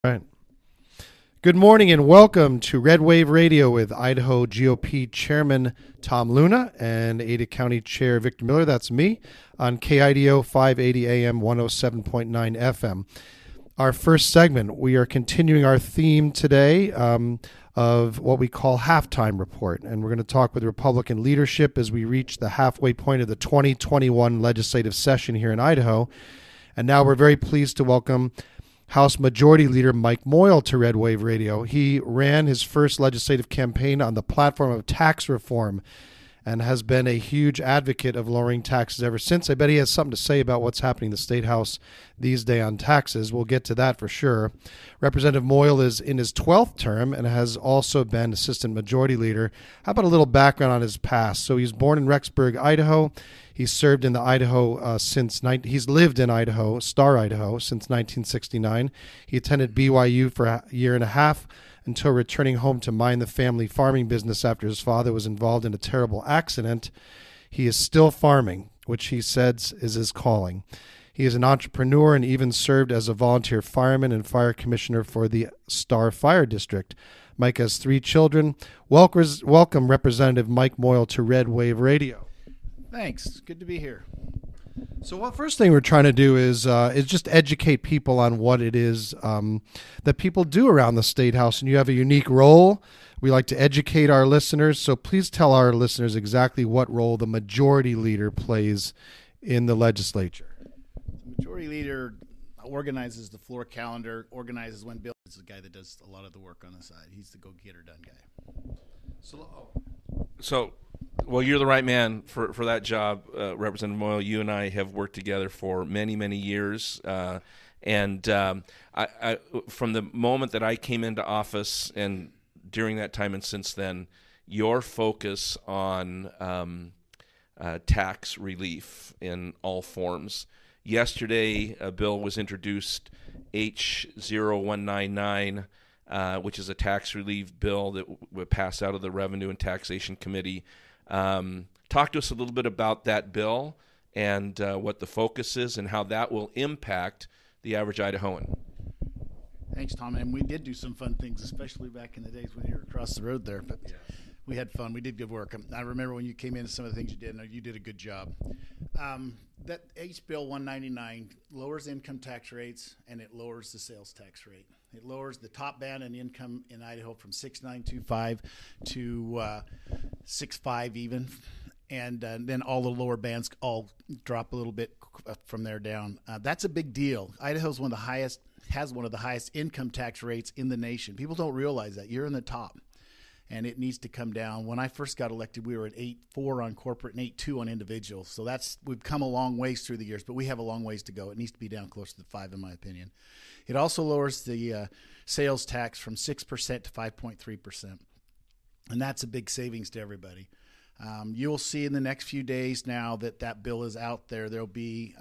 Right. Good morning and welcome to Red Wave Radio with Idaho GOP Chairman Tom Luna and Ada County Chair Victor Miller. That's me on KIDO 580 AM 107.9 FM. Our first segment, we are continuing our theme today of what we call halftime report. And we're going to talk with Republican leadership as we reach the halfway point of the 2021 legislative session here in Idaho. And now we're very pleased to welcome House Majority Leader Mike Moyle to Red Wave Radio. He ran his first legislative campaign on the platform of tax reform and has been a huge advocate of lowering taxes ever since. I bet he has something to say about what's happening in the State House these days on taxes. We'll get to that for sure. Representative Moyle is in his 12th term and has also been Assistant Majority Leader. How about a little background on his past? So he's born in Rexburg, Idaho. He's served in the Idaho he's lived in Idaho, Star, Idaho, since 1969. He attended BYU for a year and a half until returning home to mind the family farming business after his father was involved in a terrible accident. He is still farming, which he says is his calling. He is an entrepreneur and even served as a volunteer fireman and fire commissioner for the Star Fire District. Mike has 3 children. Welcome, Representative Mike Moyle to Red Wave Radio. Thanks. Good to be here. So, what first thing we're trying to do is just educate people on what it is that people do around the State House, and you have a unique role. We like to educate our listeners, so please tell our listeners exactly what role the Majority Leader plays in the legislature. The Majority Leader organizes the floor calendar, organizes when Bill is the guy that does a lot of the work on the side. He's the go-get-her-done guy. Well, you're the right man for that job, Representative Moyle. You and I have worked together for many, many years. And I, from the moment that I came into office and during that time and since then, your focus on tax relief in all forms. Yesterday, a bill was introduced, H0199, which is a tax relief bill that would pass out of the Revenue and Taxation Committee. Talk to us a little bit about that bill and what the focus is and how that will impact the average Idahoan. Thanks, Tom. And we did do some fun things, especially back in the days when you were across the road there. But we had fun. We did good work. I remember when you came in and some of the things you did, and you did a good job. That H Bill 199 lowers income tax rates, and it lowers the sales tax rate. It lowers the top band in income in Idaho from 6,925 to 6,500 even, and then all the lower bands all drop a little bit from there down. That's a big deal. Idaho's has one of the highest income tax rates in the nation. People don't realize that. You're in the top, and it needs to come down. When I first got elected, we were at 8.4 on corporate and 8.2 on individuals. So we've come a long ways through the years, but we have a long ways to go. It needs to be down closer to 5, in my opinion. It also lowers the sales tax from 6% to 5.3%, and that's a big savings to everybody. You'll see in the next few days now that bill is out there. There'll be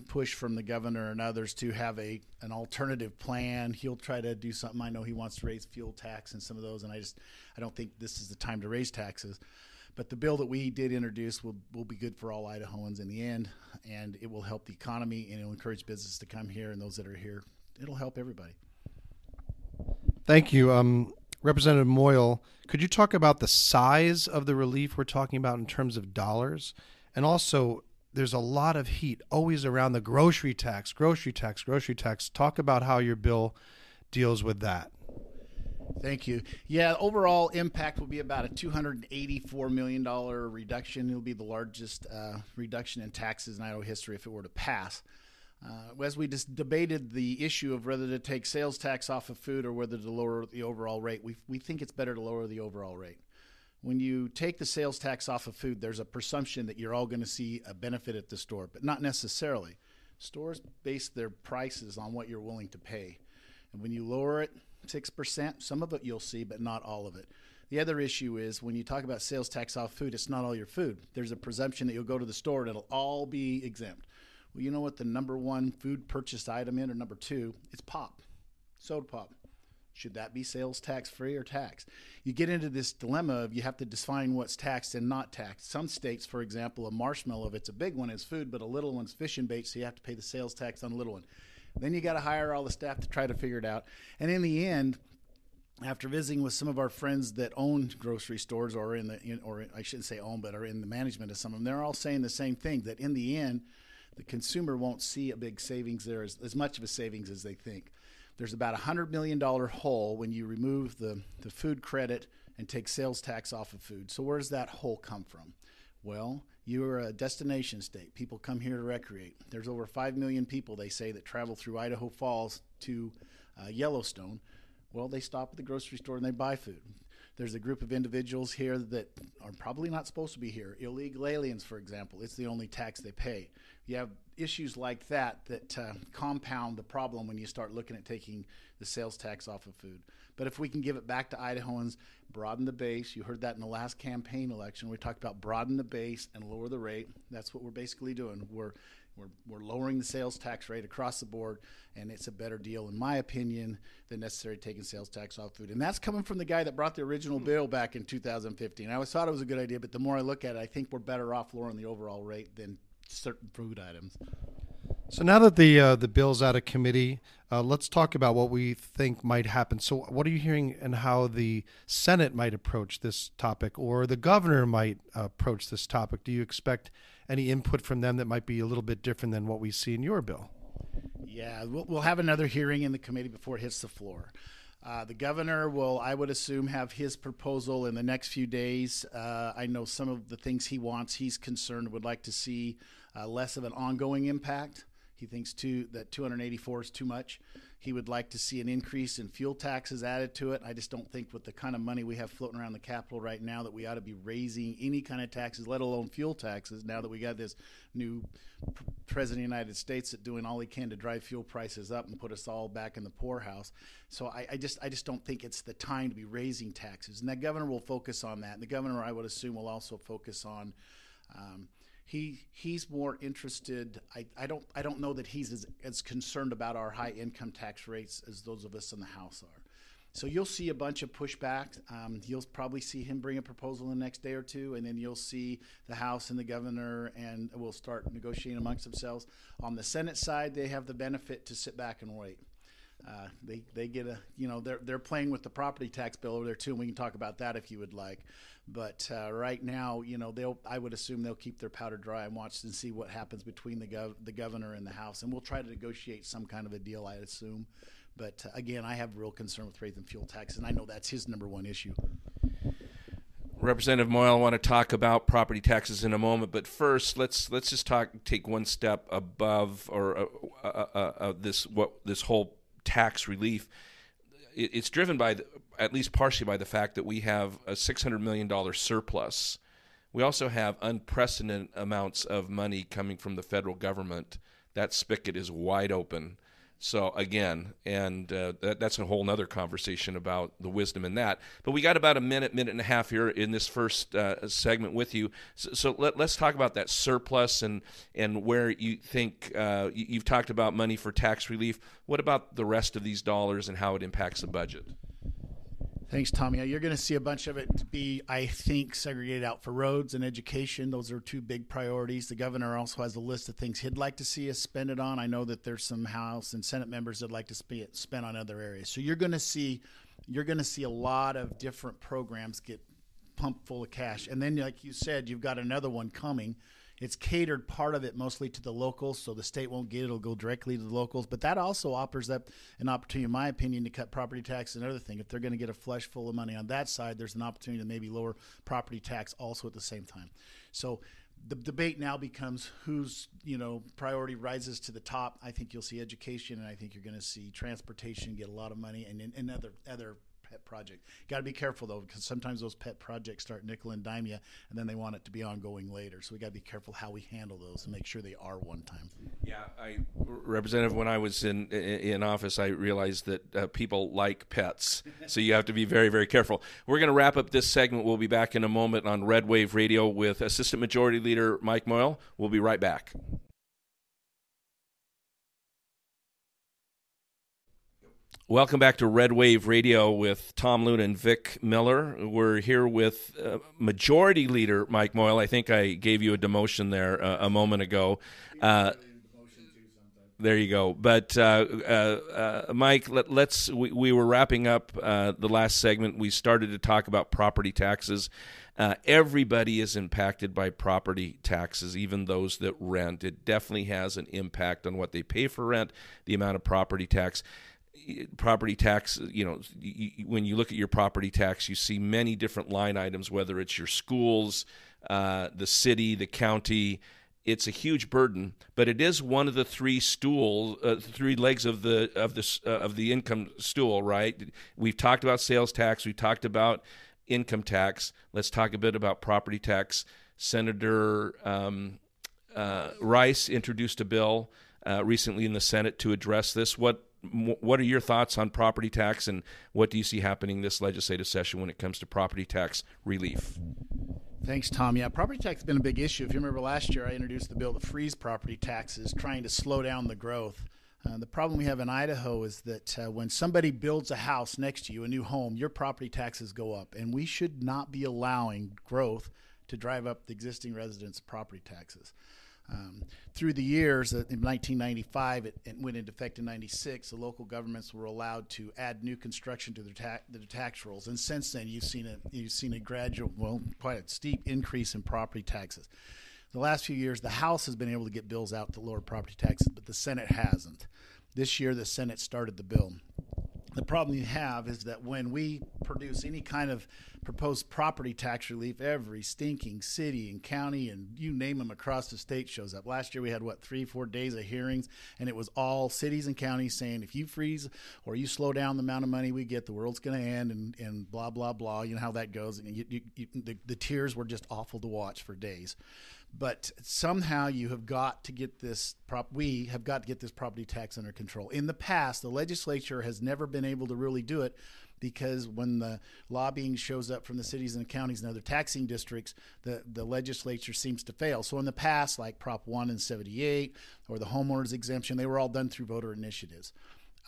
push from the governor and others to have an alternative plan. He'll try to do something. I know he wants to raise fuel tax and some of those, and I don't think this is the time to raise taxes. But the bill that we did introduce will be good for all Idahoans in the end, and it will help the economy, and it will encourage business to come here, and those that are here, it'll help everybody. Thank you. Representative Moyle, could you talk about the size of the relief we're talking about in terms of dollars? And also, there's a lot of heat always around the grocery tax. Talk about how your bill deals with that. Thank you. Yeah, overall impact will be about a $284 million reduction. It'll be the largest reduction in taxes in Idaho history if it were to pass. As we just debated the issue of whether to take sales tax off of food or whether to lower the overall rate, we think it's better to lower the overall rate. When you take the sales tax off of food, there's a presumption that you're all going to see a benefit at the store, but not necessarily. Stores base their prices on what you're willing to pay. And when you lower it 6%, some of it you'll see, but not all of it. The other issue is when you talk about sales tax off food, it's not all your food. There's a presumption that you'll go to the store and it'll all be exempt. Well, you know what the number one food purchased item in, or number 2? It's pop, soda pop. Should that be sales tax free or taxed? You get into this dilemma of you have to define what's taxed and not taxed. Some states, for example, a marshmallow, if it's a big one, is food, but a little one's fish and bait, so you have to pay the sales tax on a little one. Then you got to hire all the staff to try to figure it out. And in the end, after visiting with some of our friends that own grocery stores or I shouldn't say own, but are in the management of some of them, they're all saying the same thing, that in the end, the consumer won't see a big savings there, as much of a savings as they think. There's about a $100 million hole when you remove the food credit and take sales tax off of food. So where does that hole come from? Well, you're a destination state. People come here to recreate. There's over 5 million people, they say, that travel through Idaho Falls to Yellowstone. Well, they stop at the grocery store and they buy food. There's a group of individuals here that are probably not supposed to be here. Illegal aliens, for example. It's the only tax they pay. You have issues like that compound the problem when you start looking at taking the sales tax off of food. But if we can give it back to Idahoans, broaden the base. You heard that in the last campaign election. We talked about broaden the base and lower the rate. That's what we're basically doing. We're lowering the sales tax rate across the board, and it's a better deal, in my opinion, than necessarily taking sales tax off food. And that's coming from the guy that brought the original bill back in 2015. I always thought it was a good idea, but the more I look at it, I think we're better off lowering the overall rate than certain food items. So now that the bill's out of committee, let's talk about what we think might happen. So what are you hearing and how the Senate might approach this topic, or the governor might approach this topic? Do you expect any input from them that might be a little bit different than what we see in your bill? Yeah, we'll have another hearing in the committee before it hits the floor. The governor will, I would assume, have his proposal in the next few days. I know some of the things he wants. He's concerned, would like to see less of an ongoing impact. He thinks that 284 is too much. He would like to see an increase in fuel taxes added to it. I just don't think with the kind of money we have floating around the Capitol right now that we ought to be raising any kind of taxes, let alone fuel taxes, now that we got this new president of the United States that's doing all he can to drive fuel prices up and put us all back in the poorhouse. So I just don't think it's the time to be raising taxes. And the governor will focus on that. And the governor, I would assume, will also focus on he's more interested. I don't know that he's as concerned about our high income tax rates as those of us in the House are. So you'll see a bunch of pushback. You'll probably see him bring a proposal in the next day or two, and then you'll see the House and the governor, and we'll start negotiating amongst themselves. On the Senate side, they have the benefit to sit back and wait. They get they're playing with the property tax bill over there too, and we can talk about that if you would like. But right now, I would assume they'll keep their powder dry and watch and see what happens between the governor and the House, and we'll try to negotiate some kind of a deal, I assume. But again, I have real concern with raising fuel taxes, and I know that's his number one issue. Representative Moyle, I want to talk about property taxes in a moment, but first, let's just take one step above this whole tax relief. It's driven by at least partially by the fact that we have a $600 million surplus. We also have unprecedented amounts of money coming from the federal government. That spigot is wide open. So again, and that's a whole other conversation about the wisdom in that. But we got about a minute and a half here in this first segment with you. So let's talk about that surplus and where you think you've talked about money for tax relief. What about the rest of these dollars and how it impacts the budget? Thanks, Tommy. You're going to see a bunch of it be, I think, segregated out for roads and education. Those are two big priorities. The governor also has a list of things he'd like to see us spend it on. I know that there's some House and Senate members that'd like to see it spent on other areas. So you're going to see a lot of different programs get pumped full of cash. And then, like you said, you've got another one coming. It's catered part of it mostly to the locals, so the state won't get it. It'll go directly to the locals. But that also offers up an opportunity, in my opinion, to cut property tax and another thing. If they're going to get a flush full of money on that side, there's an opportunity to maybe lower property tax also at the same time. So the debate now becomes whose priority rises to the top. I think you'll see education, and I think you're going to see transportation get a lot of money, and other pet project. Got to be careful though, because sometimes those pet projects start nickel and dime you, and then they want it to be ongoing later. So we got to be careful how we handle those and make sure they are one time. Yeah, Representative, when I was in office, I realized that people like pets, so you have to be very, very careful. We're going to wrap up this segment. We'll be back in a moment on Red Wave Radio with Assistant Majority Leader Mike Moyle. We'll be right back. Welcome back to Red Wave Radio with Tom Luna and Vic Miller. We're here with Majority Leader Mike Moyle. I think I gave you a demotion there a moment ago. There you go. But Mike, we were wrapping up the last segment. We started to talk about property taxes. Everybody is impacted by property taxes, even those that rent. It definitely has an impact on what they pay for rent, the amount of property tax. Property tax, when you look at your property tax, you see many different line items, whether it's your schools, the city, the county. It's a huge burden, but it is one of the three legs of the income stool, right? We've talked about sales tax. We talked about income tax. Let's talk a bit about property tax. Senator Rice introduced a bill recently in the Senate to address this. What are your thoughts on property tax, and what do you see happening this legislative session when it comes to property tax relief? Thanks, Tom. Yeah, property tax has been a big issue. If you remember last year, I introduced the bill to freeze property taxes, trying to slow down the growth. The problem we have in Idaho is that when somebody builds a house next to you, a new home, your property taxes go up, and we should not be allowing growth to drive up the existing residents' property taxes. Through the years, in 1995, it went into effect in 96, the local governments were allowed to add new construction to their tax rolls. And since then, you've seen a gradual, quite a steep increase in property taxes. The last few years, the House has been able to get bills out to lower property taxes, but the Senate hasn't. This year, the Senate started the bill. The problem you have is that when we produce any kind of proposed property tax relief, every stinking city and county and you name them across the state shows up. Last year we had, 3-4 days of hearings, and it was all cities and counties saying if you freeze or you slow down the amount of money we get, the world's going to end and blah, blah, blah. You know how that goes. And the tears were just awful to watch for days. But somehow we have got to get this property tax under control. In the past, the legislature has never been able to really do it because when the lobbying shows up from the cities and the counties and other taxing districts, the legislature seems to fail. So in the past, like Prop 1 and 78 or the homeowners exemption, they were all done through voter initiatives.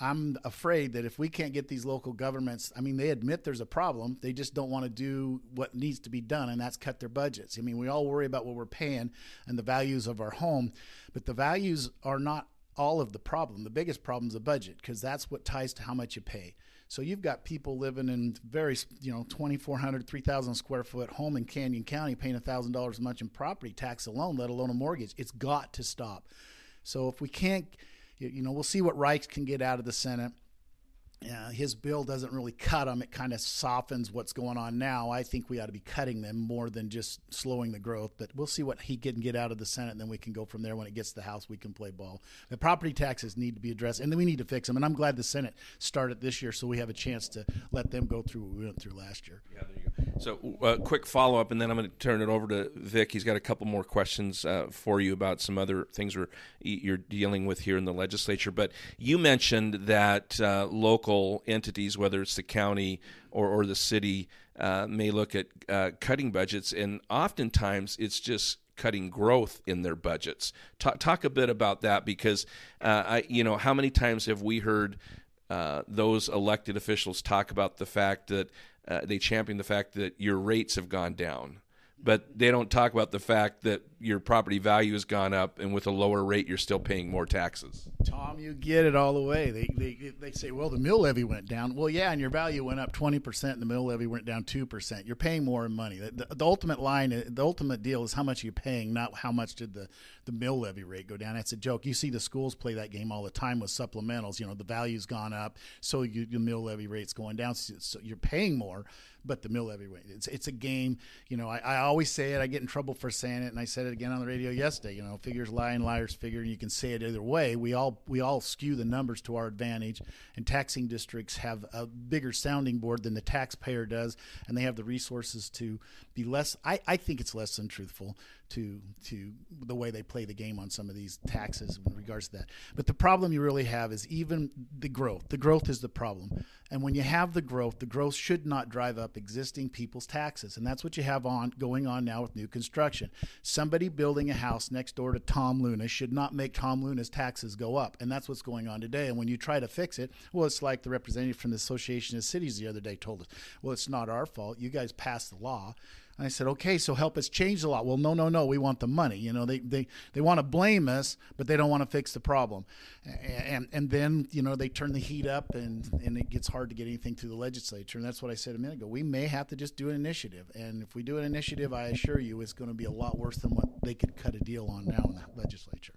I'm afraid that if we can't get these local governments, they admit there's a problem. They just don't want to do what needs to be done, and that's cut their budgets. We all worry about what we're paying and the values of our home, but the values are not all of the problem. The biggest problem is the budget, because that's what ties to how much you pay. So you've got people living in very, 2,400, 3,000 square foot home in Canyon County paying $1,000 a month in property tax alone, let alone a mortgage. It's got to stop. So if we can't, we'll see what Rice can get out of the Senate. His bill doesn't really cut them. It kind of softens what's going on now. I think we ought to be cutting them more than just slowing the growth. But we'll see what he can get out of the Senate, and then we can go from there. When it gets to the House, we can play ball. The property taxes need to be addressed, and then we need to fix them. And I'm glad the Senate started this year so we have a chance to let them go through what we went through last year. Yeah, there you go. So quick follow-up, and then I'm going to turn it over to Vic. He's got a couple more questions for you about some other things you're dealing with here in the legislature. But you mentioned that local entities, whether it's the county or the city, may look at cutting budgets, and oftentimes it's just cutting growth in their budgets. Talk a bit about that, because how many times have we heard those elected officials talk about the fact that they champion the fact that your rates have gone down, but they don't talk about the fact that your property value has gone up, and with a lower rate, you're still paying more taxes. Tom, you get it all the way. They say, well, the mill levy went down. Well, yeah, and your value went up 20%, and the mill levy went down 2%. You're paying more in money. The ultimate line, the ultimate deal is how much you're paying, not how much did the mill levy rate go down. That's a joke. You see the schools play that game all the time with supplementals. The value's gone up, so your mill levy rate's going down. So you're paying more, but the mill levy rate, it's a game. I always say it. I get in trouble for saying it, and I said it again on the radio yesterday. Figures lie and liars figure, and you can say it either way. We all skew the numbers to our advantage, and taxing districts have a bigger sounding board than the taxpayer does, and they have the resources to be less. I think it's less than truthful to the way they play the game on some of these taxes in regards to that. But the problem you really have is even the growth. The growth is the problem. And when you have the growth should not drive up existing people's taxes. And that's what you have going on now with new construction. Somebody building a house next door to Tom Luna should not make Tom Luna's taxes go up. And that's what's going on today. And when you try to fix it, well, it's like the representative from the Association of Cities the other day told us, well, it's not our fault. You guys passed the law. I said, okay, so help us change the law. Well, no, we want the money. You know, they want to blame us, but they don't want to fix the problem. And then, you know, they turn the heat up and it gets hard to get anything through the legislature. And that's what I said a minute ago. We may have to just do an initiative. And if we do an initiative, I assure you it's going to be a lot worse than what they could cut a deal on now in the legislature.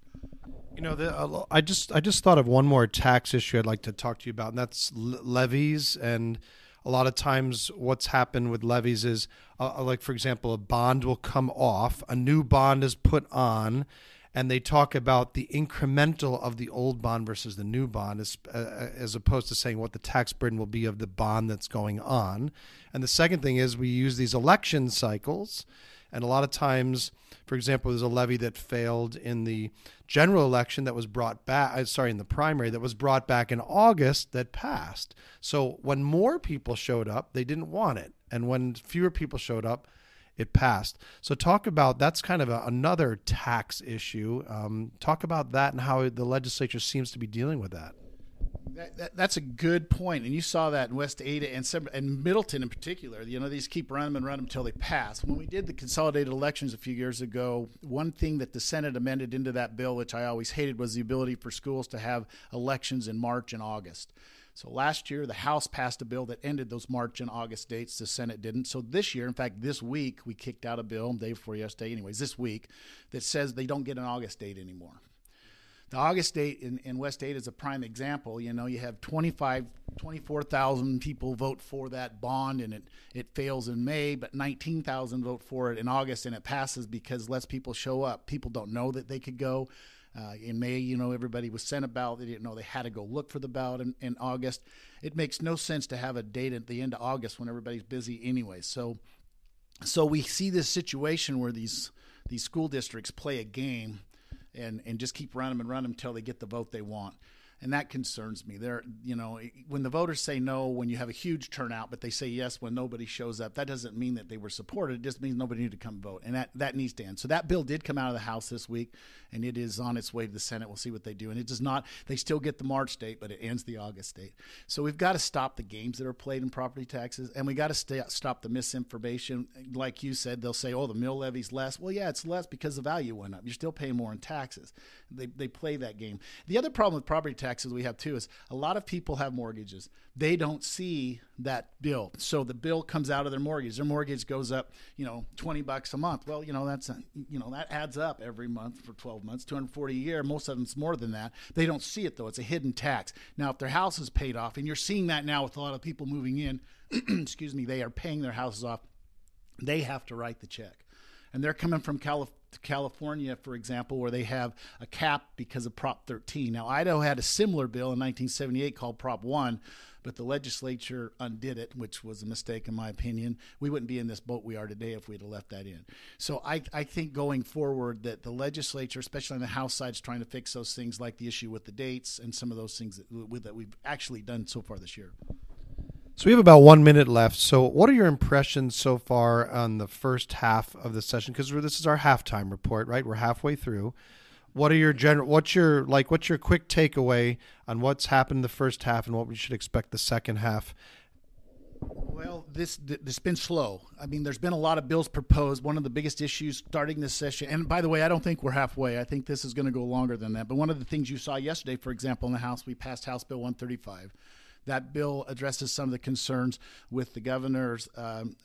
You know, I just thought of one more tax issue I'd like to talk to you about, and that's levies. And a lot of times what's happened with levies is, like, for example, a bond will come off, a new bond is put on, and they talk about the incremental of the old bond versus the new bond, as opposed to saying what the tax burden will be of the bond that's going on. And the second thing is we use these election cycles, and a lot of times, for example, there's a levy that failed in the general election that was brought back, in the primary that was brought back in August that passed. So when more people showed up, they didn't want it. And when fewer people showed up, it passed. So talk about, that's kind of another tax issue. Talk about that and how the legislature seems to be dealing with that. That's a good point, and you saw that in West Ada and Middleton in particular. You know, these keep running them until they pass. When we did the consolidated elections a few years ago, one thing that the Senate amended into that bill, which I always hated, was the ability for schools to have elections in March and August. So last year, the House passed a bill that ended those March and August dates. The Senate didn't. So this year, in fact, this week, we kicked out a bill, day before yesterday, anyways, this week, that says they don't get an August date anymore. The August date in West Ada is a prime example. You know, you have 24,000 people vote for that bond, and it fails in May, but 19,000 vote for it in August, and it passes because less people show up. People don't know that they could go. In May, you know, everybody was sent a ballot. They didn't know they had to go look for the ballot in August. It makes no sense to have a date at the end of August when everybody's busy anyway. So we see this situation where these school districts play a game and just keep running them until they get the vote they want. And that concerns me. You know, when the voters say no, when you have a huge turnout, but they say yes when nobody shows up, that doesn't mean that they were supported. It just means nobody needed to come vote. And that needs to end. So that bill did come out of the House this week, and it is on its way to the Senate. We'll see what they do. And it does not, they still get the March date, but it ends the August date. So we've got to stop the games that are played in property taxes, and we got to stop the misinformation. Like you said, they'll say, oh, the mill levy's less. Well, yeah, it's less because the value went up. You're still paying more in taxes. They play that game. The other problem with property taxes we have too is a lot of people have mortgages. They don't see that bill. So the bill comes out of their mortgage. Their mortgage goes up, you know, $20 a month. Well, you know, that adds up every month for 12 months, $240 a year. Most of them's more than that. They don't see it though. It's a hidden tax. Now, if their house is paid off, and you're seeing that now with a lot of people moving in, excuse me, they are paying their houses off. They have to write the check. And they're coming from California, for example, where they have a cap because of Prop 13. Now, Idaho had a similar bill in 1978 called Prop 1, but the legislature undid it, which was a mistake in my opinion. We wouldn't be in this boat we are today if we'd have left that in. So I think going forward that the legislature, especially on the House side, is trying to fix those things like the issue with the dates and some of those things that we've actually done so far this year. So we have about 1 minute left. So what are your impressions so far on the first half of the session? Because this is our halftime report, right? We're halfway through. What's your quick takeaway on what's happened in the first half and what we should expect the second half? Well, this been slow. I mean, there's been a lot of bills proposed. One of the biggest issues starting this session, and by the way, I don't think we're halfway. I think this is going to go longer than that. But one of the things you saw yesterday, for example, in the House, we passed House Bill 135. That bill addresses some of the concerns with the governor's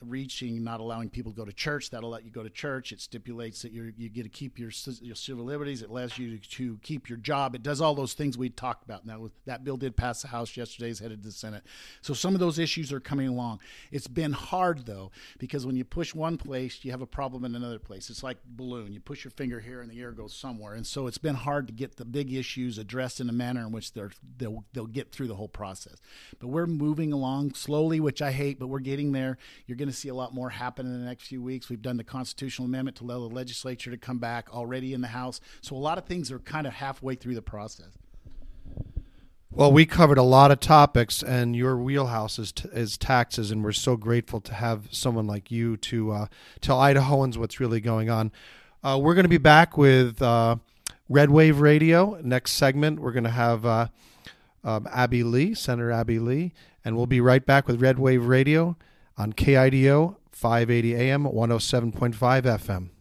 reaching, not allowing people to go to church. That'll let you go to church. It stipulates that you get to keep your civil liberties. It allows you to keep your job. It does all those things we talked about. Now, that bill did pass the House yesterday. It's headed to the Senate. So some of those issues are coming along. It's been hard, though, because when you push one place, you have a problem in another place. It's like a balloon. You push your finger here and the air goes somewhere. And so it's been hard to get the big issues addressed in a manner in which they'll get through the whole process. But we're moving along slowly, which I hate, but we're getting there. You're going to see a lot more happen in the next few weeks. We've done the constitutional amendment to allow the legislature to come back already in the House. So a lot of things are kind of halfway through the process. Well, we covered a lot of topics, and your wheelhouse is taxes, and we're so grateful to have someone like you to tell Idahoans what's really going on. We're going to be back with Red Wave Radio. Next segment, we're going to have Senator Abby Lee, and we'll be right back with Red Wave Radio on KIDO 580 AM, 107.5 FM.